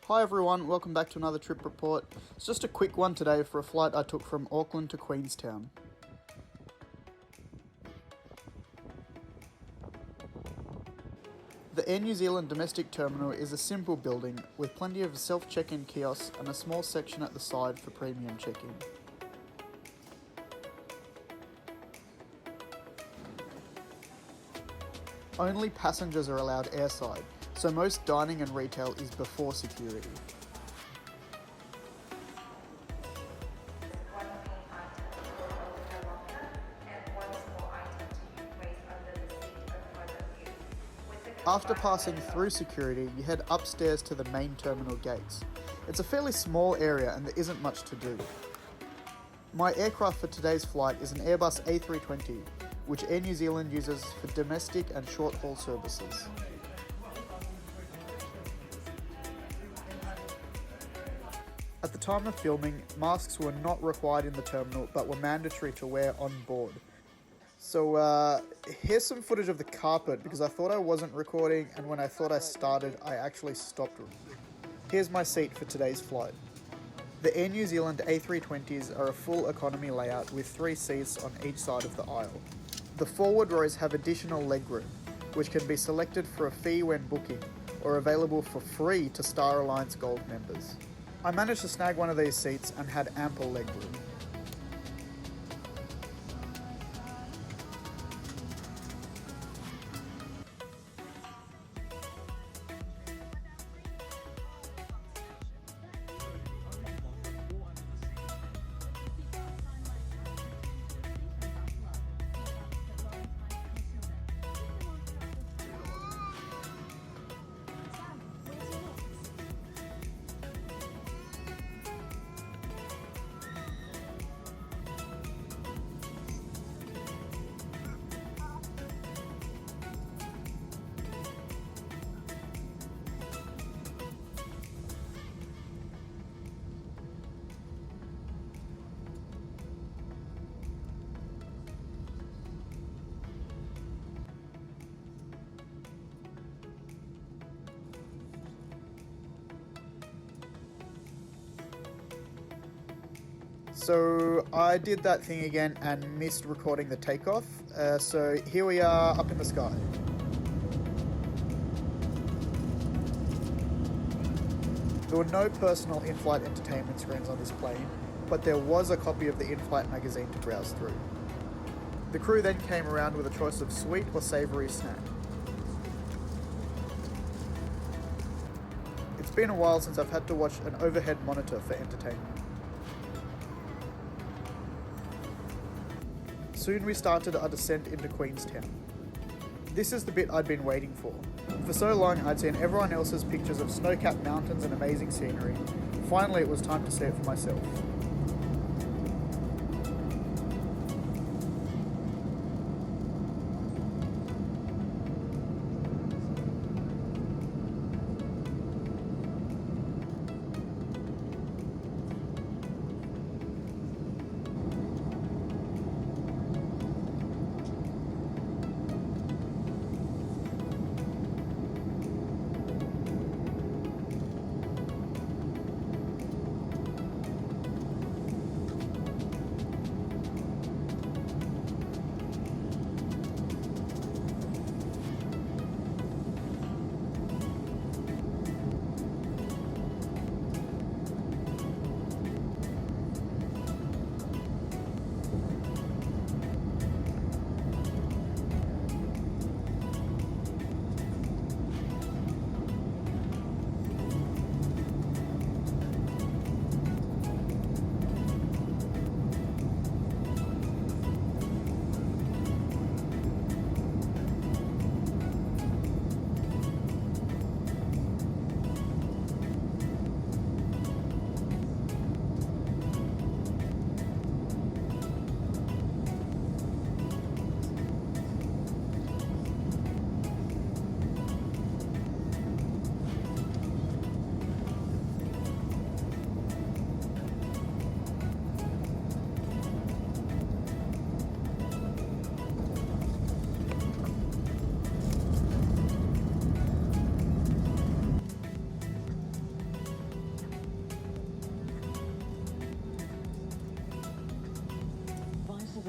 Hi everyone, welcome back to another trip report. It's just a quick one today for a flight I took from Auckland to Queenstown. The Air New Zealand domestic terminal is a simple building with plenty of self-check-in kiosks and a small section at the side for premium check-in. Only passengers are allowed airside, so most dining and retail is before security. After passing through security, you head upstairs to the main terminal gates. It's a fairly small area and there isn't much to do. My aircraft for today's flight is an Airbus A320, which Air New Zealand uses for domestic and short-haul services. At the time of filming, masks were not required in the terminal but were mandatory to wear on board. So here's some footage of the carpet because I thought I wasn't recording, and when I thought I started, I actually stopped. Here's my seat for today's flight. The Air New Zealand A320s are a full economy layout with 3 seats on each side of the aisle. The forward rows have additional legroom, which can be selected for a fee when booking, or available for free to Star Alliance Gold members. I managed to snag one of these seats and had ample legroom. So I did that thing again and missed recording the takeoff. So here we are up in the sky. There were no personal in-flight entertainment screens on this plane, but there was a copy of the in-flight magazine to browse through. The crew then came around with a choice of sweet or savoury snack. It's been a while since I've had to watch an overhead monitor for entertainment. Soon we started our descent into Queenstown. This is the bit I'd been waiting for. For so long I'd seen everyone else's pictures of snow-capped mountains and amazing scenery. Finally it was time to see it for myself.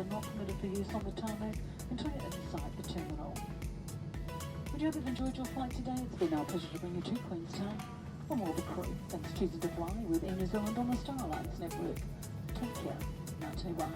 are not permitted for use on the tarmac until you're inside the terminal. We hope you've enjoyed your flight today. It's been our pleasure to bring you to Queenstown. From all the crew, thanks choosing to fly with Air New Zealand on the Star Alliance network. Take care. Ngā te wā.